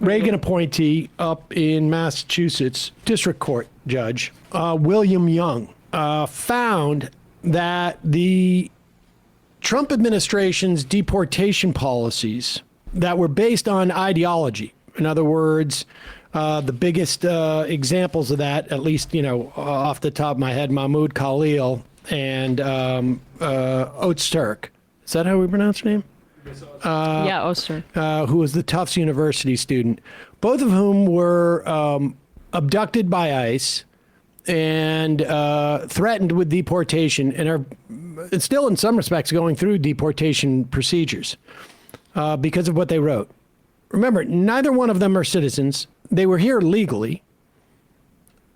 Reagan appointee up in Massachusetts, district court judge, William Young, found that the Trump administration's deportation policies that were based on ideology, in other words, the biggest examples of that, at least, off the top of my head, Mahmoud Khalil and Öztürk. Is that how we pronounce her name? Yeah, Öztürk. Who was the Tufts University student, both of whom were abducted by ICE and threatened with deportation and are still in some respects going through deportation procedures because of what they wrote. Remember, neither one of them are citizens. They were here legally,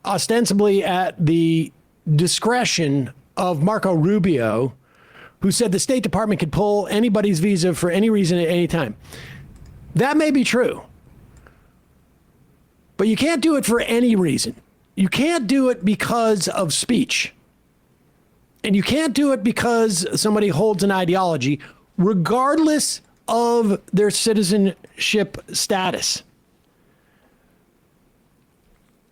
ostensibly at the discretion of Marco Rubio, who said the State Department could pull anybody's visa for any reason at any time. That may be true, but you can't do it for any reason. You can't do it because of speech. And you can't do it because somebody holds an ideology, regardless of their citizenship status.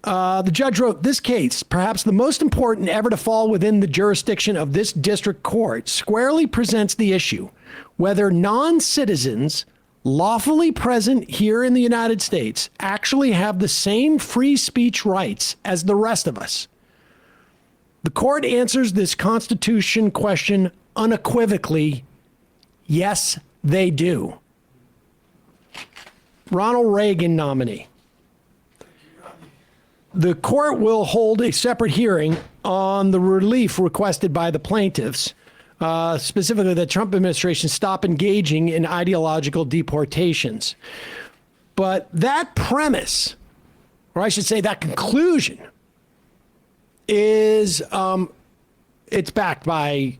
The judge wrote, this case, perhaps the most important ever to fall within the jurisdiction of this district court, squarely presents the issue whether non-citizens lawfully present here in the United States actually have the same free speech rights as the rest of us. The court answers this Constitution question unequivocally, yes, they do. Ronald Reagan nominee. The court will hold a separate hearing on the relief requested by the plaintiffs, specifically the Trump administration stop engaging in ideological deportations. But that premise, or I should say that conclusion, is it's backed by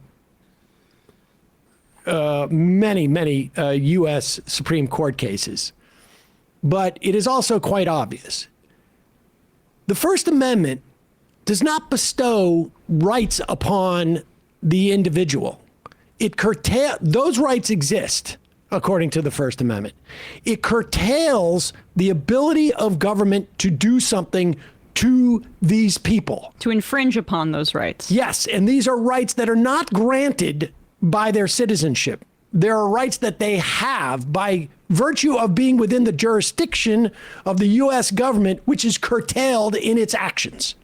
many U.S. Supreme Court cases. But it is also quite obvious. The First Amendment does not bestow rights upon the individual. Those rights exist, according to the First Amendment. It curtails the ability of government to do something to these people. To infringe upon those rights. Yes, and these are rights that are not granted by their citizenship. There are rights that they have by virtue of being within the jurisdiction of the U.S. government, which is curtailed in its actions.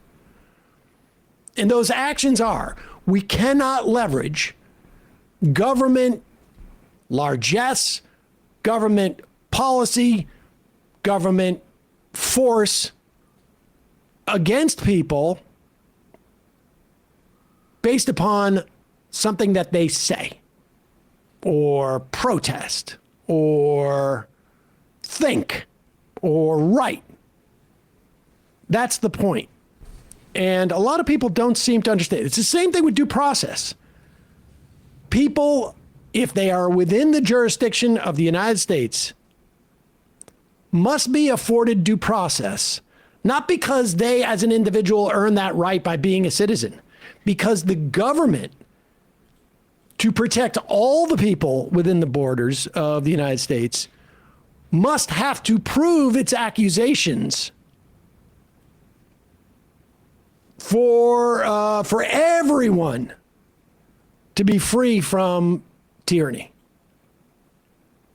And those actions are, we cannot leverage government largesse, government policy, government force against people based upon something that they say or protest or think or write. That's the point. And a lot of people don't seem to understand. It's the same thing with due process. People, if they are within the jurisdiction of the United States, must be afforded due process, not because they as an individual earn that right by being a citizen, because the government, to protect all the people within the borders of the United States, must have to prove its accusations for everyone to be free from tyranny.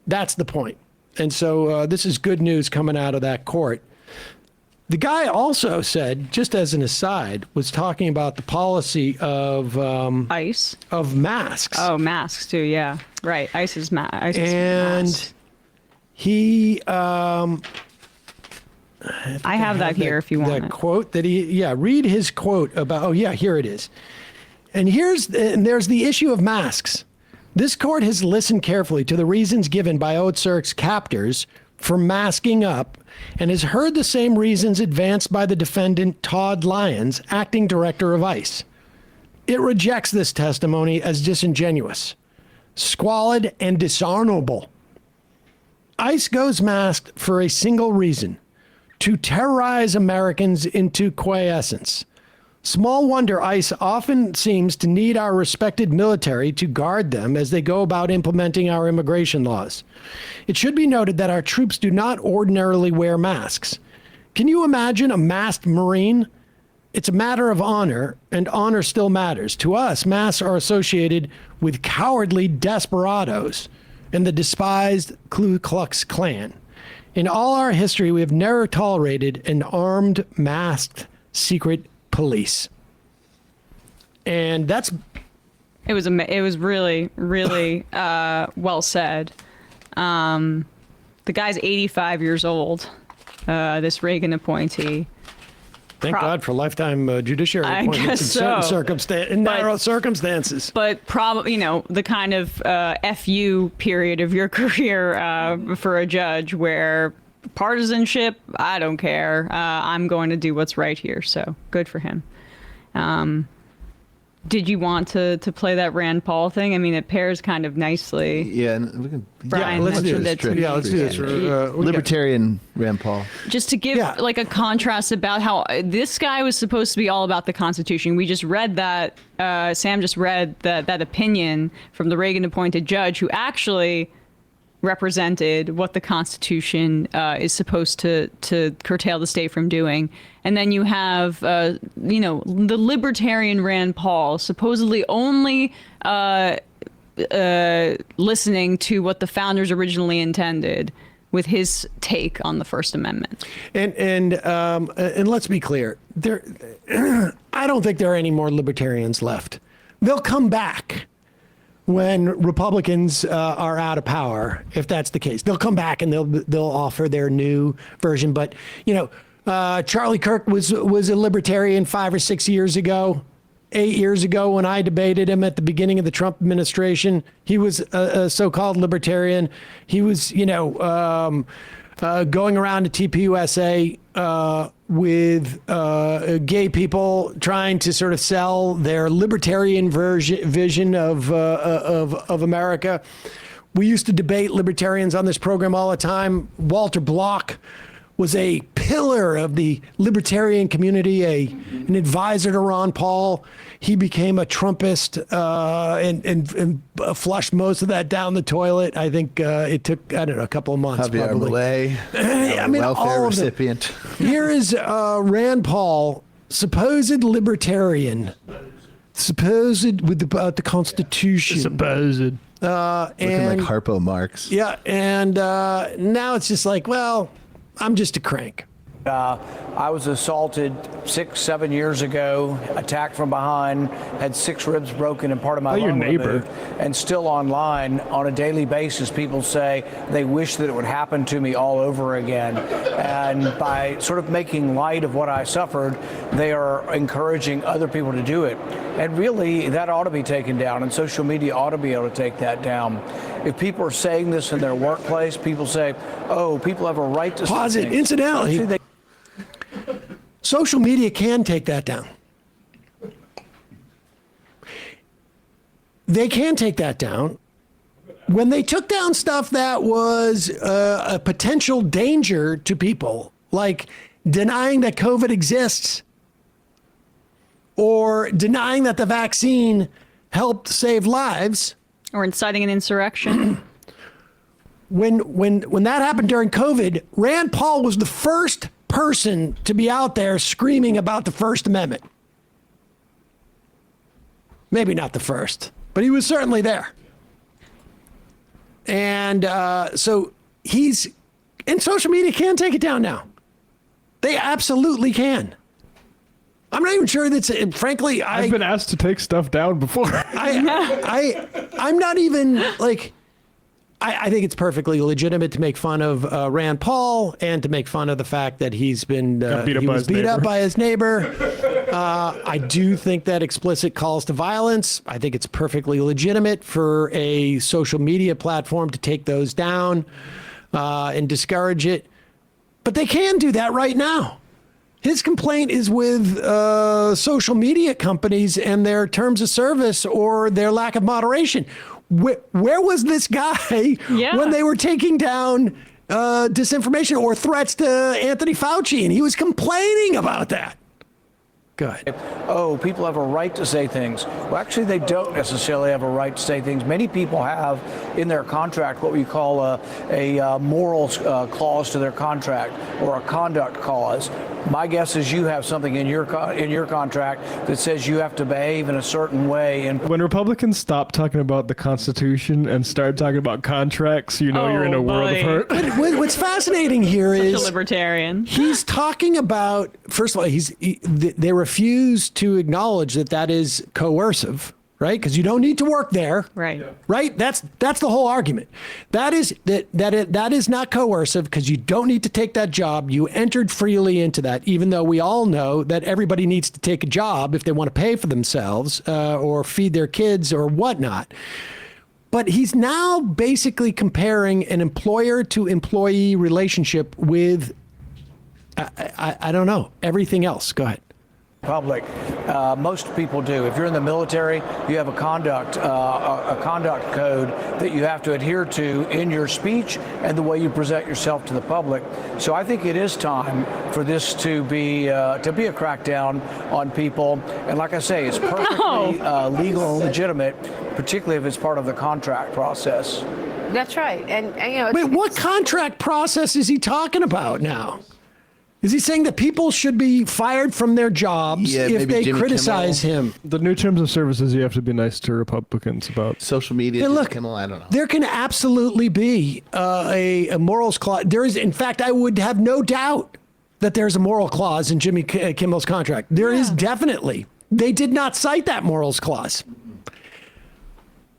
That's the point. And so this is good news coming out of that court. The guy also said, just as an aside, was talking about the policy of ICE, of masks. Oh, masks too. Yeah, right. ICE is masks. And he, I have that here if you want the it. quote that read his quote about. Oh yeah, here it is. And there's the issue of masks. This court has listened carefully to the reasons given by Öztürk's captors for masking up, and has heard the same reasons advanced by the defendant Todd Lyons, acting director of ICE. It rejects this testimony as disingenuous, squalid, and dishonorable. ICE goes masked for a single reason: to terrorize Americans into quiescence. Small wonder ICE often seems to need our respected military to guard them as they go about implementing our immigration laws. It should be noted that our troops do not ordinarily wear masks. Can you imagine a masked Marine? It's a matter of honor, and honor still matters. To us, masks are associated with cowardly desperados and the despised Ku Klux Klan. In all our history, we have never tolerated an armed, masked, secret police. And that's... It was really, really well said. The guy's 85 years old, this Reagan appointee. Thank God for lifetime judiciary appointments in certain narrow circumstances. But probably, the kind of FU period of your career for a judge where partisanship, I don't care. I'm going to do what's right here. So good for him. Did you want to play that Rand Paul thing? I mean, it pairs kind of nicely. Yeah, and we can. Brian let's do mentioned this. it to Yeah, let's do this. Libertarian Rand Paul. Just to give like a contrast about how this guy was supposed to be all about the Constitution. We just read that, Sam just read that opinion from the Reagan-appointed judge who actually represented what the Constitution is supposed to curtail the state from doing. And then you have, the libertarian Rand Paul supposedly only listening to what the founders originally intended with his take on the First Amendment. And let's be clear, I don't think there are any more libertarians left. They'll come back when Republicans are out of power, if that's the case. They'll come back and they'll offer their new version. But Charlie Kirk was a libertarian 5 or 6 years ago. 8 years ago, when I debated him at the beginning of the Trump administration, he was a so-called libertarian. He was, going around to TPUSA with gay people, trying to sort of sell their libertarian vision of America. We used to debate libertarians on this program all the time. Walter Block was a pillar of the libertarian community, an advisor to Ron Paul. He became a Trumpist and flushed most of that down the toilet. I think it took, a couple of months. Javier probably. Milei, welfare recipient. Here is Rand Paul, supposed libertarian, about the Constitution. Supposed. Looking like Harpo Marx. Yeah, and now it's just like, well, I'm just a crank. I was assaulted 6-7 years ago, attacked from behind, had 6 ribs broken and part of my lung removed, and still online on a daily basis, people say they wish that it would happen to me all over again. And by sort of making light of what I suffered, they are encouraging other people to do it. And really, that ought to be taken down, and social media ought to be able to take that down. If people are saying this in their workplace, people say, oh, people have a right to pause it. Incidentally, social media can take that down. They can take that down. When they took down stuff that was a potential danger to people, like denying that COVID exists or denying that the vaccine helped save lives, or inciting an insurrection. When that happened during COVID, Rand Paul was the first person to be out there screaming about the First Amendment. Maybe not the first, but he was certainly there. And so and social media can take it down now. They absolutely can. I'm not even sure that's, frankly, I've been asked to take stuff down before. I'm not even like, I think it's perfectly legitimate to make fun of Rand Paul and to make fun of the fact that he's been beat up by his neighbor. I do think that explicit calls to violence, I think it's perfectly legitimate for a social media platform to take those down and discourage it. But they can do that right now. His complaint is with social media companies and their terms of service or their lack of moderation. Where was this guy when they were taking down disinformation or threats to Anthony Fauci? And he was complaining about that. Go ahead. Oh, people have a right to say things. Well, actually, they don't necessarily have a right to say things. Many people have in their contract what we call a morals clause to their contract, or a conduct clause. My guess is you have something in your contract that says you have to behave in a certain way. And when Republicans stop talking about the Constitution and start talking about contracts, you know you're in a world of hurt. What's fascinating here Such is a libertarian. He's talking about, first of all, they refuse to acknowledge that is coercive, right? Because you don't need to work there, right? Yeah. Right. That's the whole argument. That is not coercive because you don't need to take that job. You entered freely into that, even though we all know that everybody needs to take a job if they want to pay for themselves or feed their kids or whatnot. But he's now basically comparing an employer to employee relationship with, I don't know, everything else. Go ahead. Public. Most people do. If you're in the military, you have a conduct code that you have to adhere to in your speech and the way you present yourself to the public. So I think it is time for this to be a crackdown on people. And like I say, it's perfectly legal and legitimate, particularly if it's part of the contract process. That's right. And you know, wait, what contract process is he talking about now? Is he saying that people should be fired from their jobs if they Jimmy criticize Kimmel. him? The new terms of services you have to be nice to Republicans about. Social media, look, Kimmel, I don't know. There can absolutely be a morals clause. There is, in fact, I would have no doubt that there's a moral clause in Jimmy Kimmel's contract. There is definitely. They did not cite that morals clause.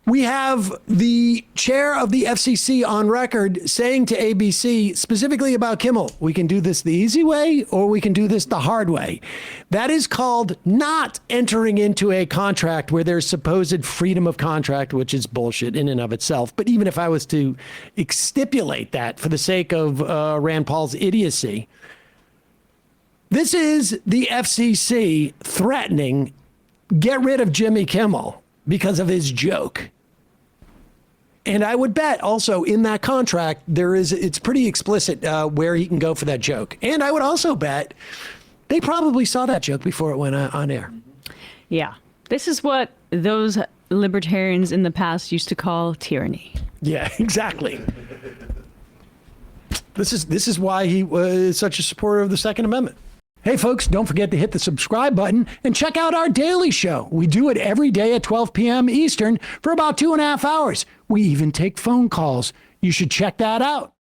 We have the chair of the FCC on record saying to ABC specifically about Kimmel, we can do this the easy way or we can do this the hard way. That is called not entering into a contract where there's supposed freedom of contract, which is bullshit in and of itself. But even if I was to stipulate that for the sake of Rand Paul's idiocy, this is the FCC threatening, get rid of Jimmy Kimmel because of his joke. And I would bet also in that contract, it's pretty explicit where he can go for that joke. And I would also bet they probably saw that joke before it went on air. Yeah. This is what those libertarians in the past used to call tyranny. Yeah, exactly. This is why he was such a supporter of the Second Amendment. Hey, folks, don't forget to hit the subscribe button and check out our daily show. We do it every day at 12 p.m. Eastern for about 2.5 hours. We even take phone calls. You should check that out.